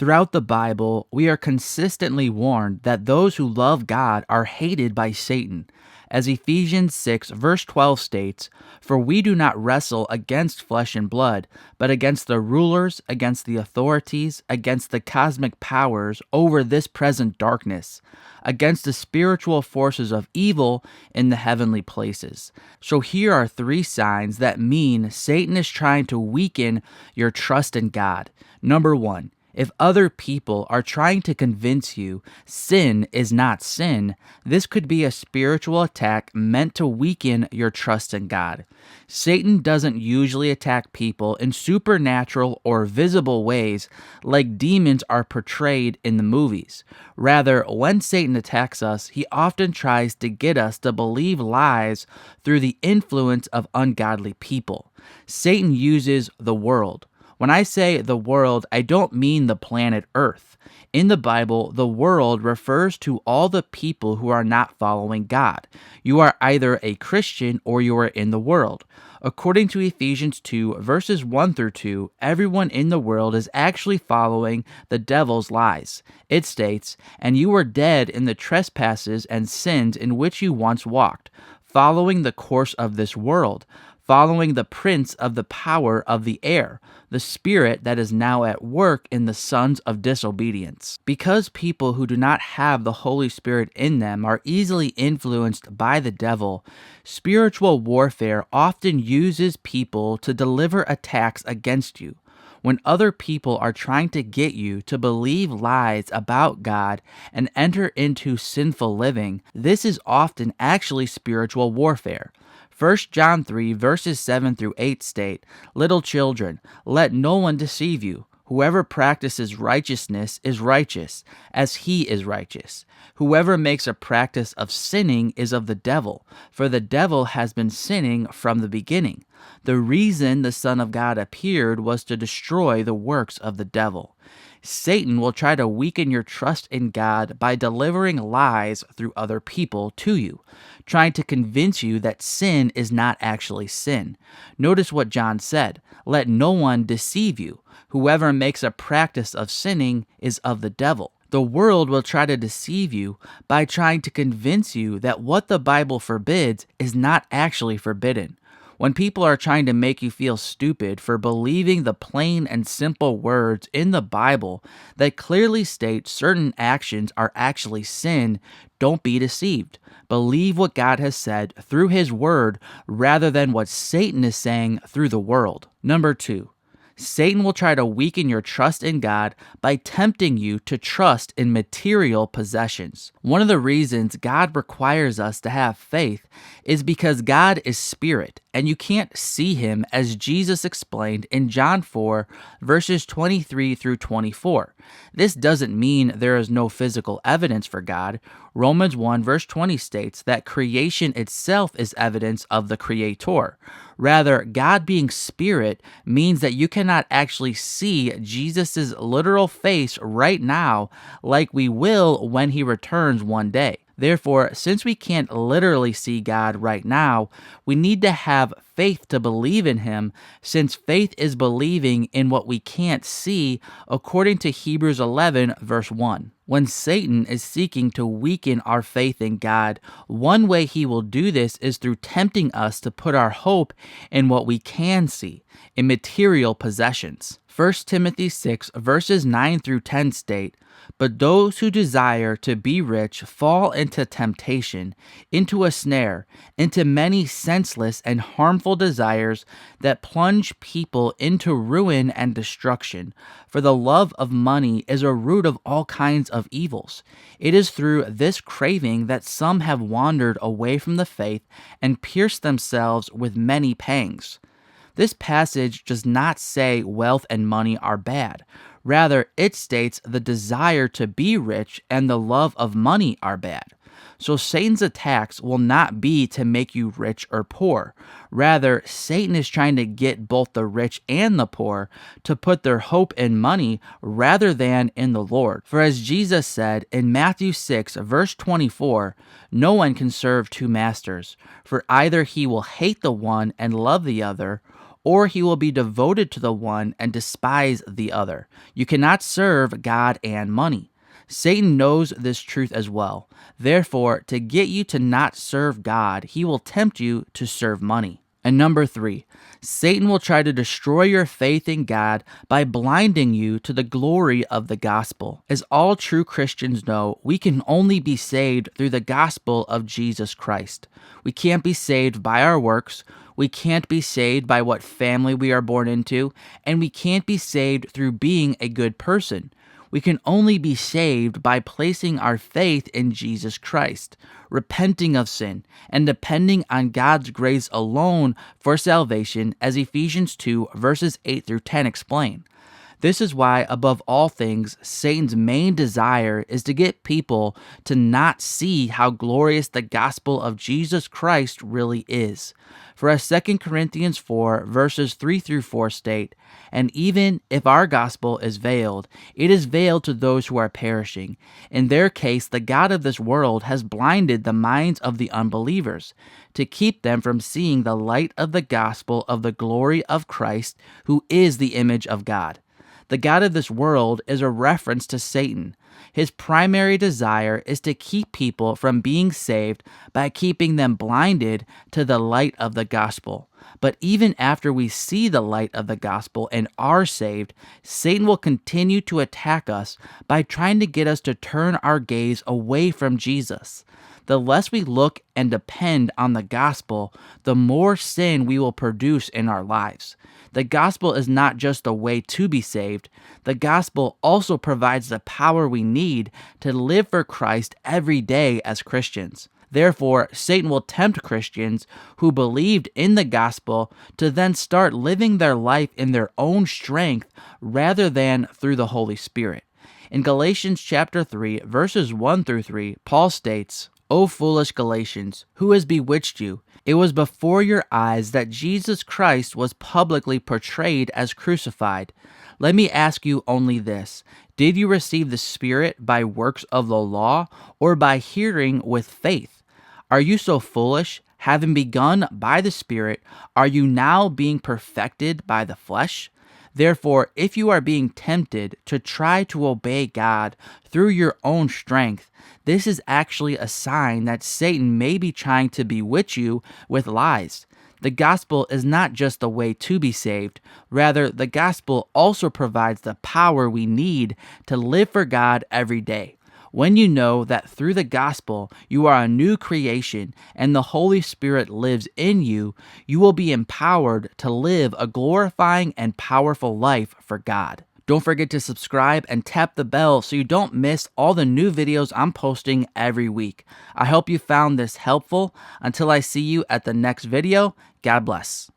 Throughout the Bible, we are consistently warned that those who love God are hated by Satan. As Ephesians 6 verse 12 states, "For we do not wrestle against flesh and blood, but against the rulers, against the authorities, against the cosmic powers over this present darkness, against the spiritual forces of evil in the heavenly places." So here are 3 signs that mean Satan is trying to weaken your trust in God. Number 1. If other people are trying to convince you sin is not sin, this could be a spiritual attack meant to weaken your trust in God. Satan doesn't usually attack people in supernatural or visible ways like demons are portrayed in the movies. Rather, when Satan attacks us, he often tries to get us to believe lies through the influence of ungodly people. Satan uses the world. When I say the world, I don't mean the planet Earth. In the Bible, the world refers to all the people who are not following God. You are either a Christian or you are in the world. According to Ephesians 2, verses 1 through 2, everyone in the world is actually following the devil's lies. It states, "And you were dead in the trespasses and sins in which you once walked, following the course of this world, following the prince of the power of the air, the spirit that is now at work in the sons of disobedience." Because people who do not have the Holy Spirit in them are easily influenced by the devil, spiritual warfare often uses people to deliver attacks against you. When other people are trying to get you to believe lies about God and enter into sinful living, this is often actually spiritual warfare. 1 John 3 verses 7 through 8 state, "Little children, let no one deceive you. Whoever practices righteousness is righteous, as he is righteous. Whoever makes a practice of sinning is of the devil, for the devil has been sinning from the beginning. The reason the Son of God appeared was to destroy the works of the devil." Satan will try to weaken your trust in God by delivering lies through other people to you, trying to convince you that sin is not actually sin. Notice what John said, "Let no one deceive you. Whoever makes a practice of sinning is of the devil." The world will try to deceive you by trying to convince you that what the Bible forbids is not actually forbidden. When people are trying to make you feel stupid for believing the plain and simple words in the Bible that clearly state certain actions are actually sin, don't be deceived. Believe what God has said through His Word rather than what Satan is saying through the world. Number 2. Satan will try to weaken your trust in God by tempting you to trust in material possessions. One of the reasons God requires us to have faith is because God is spirit, and you can't see Him, as Jesus explained in John 4, verses 23 through 24. This doesn't mean there is no physical evidence for God. Romans 1 verse 20 states that creation itself is evidence of the Creator. Rather, God being spirit means that you cannot actually see Jesus' literal face right now like we will when He returns one day. Therefore, since we can't literally see God right now, we need to have faith to believe in Him, since faith is believing in what we can't see, according to Hebrews 11, verse 1. When Satan is seeking to weaken our faith in God, one way he will do this is through tempting us to put our hope in what we can see, in material possessions. 1 Timothy 6 verses 9 through 10 state, "But those who desire to be rich fall into temptation, into a snare, into many senseless and harmful desires that plunge people into ruin and destruction. For the love of money is a root of all kinds of evils. It is through this craving that some have wandered away from the faith and pierced themselves with many pangs." This passage does not say wealth and money are bad. Rather, it states the desire to be rich and the love of money are bad. So Satan's attacks will not be to make you rich or poor. Rather, Satan is trying to get both the rich and the poor to put their hope in money rather than in the Lord. For as Jesus said in Matthew 6, verse 24, "No one can serve 2 masters, for either he will hate the one and love the other, or he will be devoted to the one and despise the other. You cannot serve God and money. Satan knows this truth as well. Therefore, to get you to not serve God, he will tempt you to serve money. And number 3, Satan will try to destroy your faith in God by blinding you to the glory of the gospel. As all true Christians know, we can only be saved through the gospel of Jesus Christ. We can't be saved by our works. We can't be saved by what family we are born into, and we can't be saved through being a good person. We can only be saved by placing our faith in Jesus Christ, repenting of sin, and depending on God's grace alone for salvation, as Ephesians 2 verses 8 through 10 explain. This is why, above all things, Satan's main desire is to get people to not see how glorious the gospel of Jesus Christ really is. For as 2 Corinthians 4 verses 3 through 4 state, "And even if our gospel is veiled, it is veiled to those who are perishing. In their case, the God of this world has blinded the minds of the unbelievers, to keep them from seeing the light of the gospel of the glory of Christ, who is the image of God." The God of this world is a reference to Satan. His primary desire is to keep people from being saved by keeping them blinded to the light of the gospel. But even after we see the light of the gospel and are saved, Satan will continue to attack us by trying to get us to turn our gaze away from Jesus. The less we look and depend on the gospel, the more sin we will produce in our lives. The gospel is not just a way to be saved. The gospel also provides the power we need to live for Christ every day as Christians. Therefore, Satan will tempt Christians who believed in the gospel to then start living their life in their own strength rather than through the Holy Spirit. In Galatians chapter 3, verses 1 through 3, Paul states, "O foolish Galatians, who has bewitched you? It was before your eyes that Jesus Christ was publicly portrayed as crucified. Let me ask you only this. Did you receive the Spirit by works of the law, or by hearing with faith? Are you so foolish? Having begun by the Spirit, are you now being perfected by the flesh? Therefore, if you are being tempted to try to obey God through your own strength, this is actually a sign that Satan may be trying to bewitch you with lies. The gospel is not just a way to be saved. Rather, the gospel also provides the power we need to live for God every day. When you know that through the gospel you are a new creation and the Holy Spirit lives in you, you will be empowered to live a glorifying and powerful life for God. Don't forget to subscribe and tap the bell so you don't miss all the new videos I'm posting every week. I hope you found this helpful. Until I see you at the next video, God bless.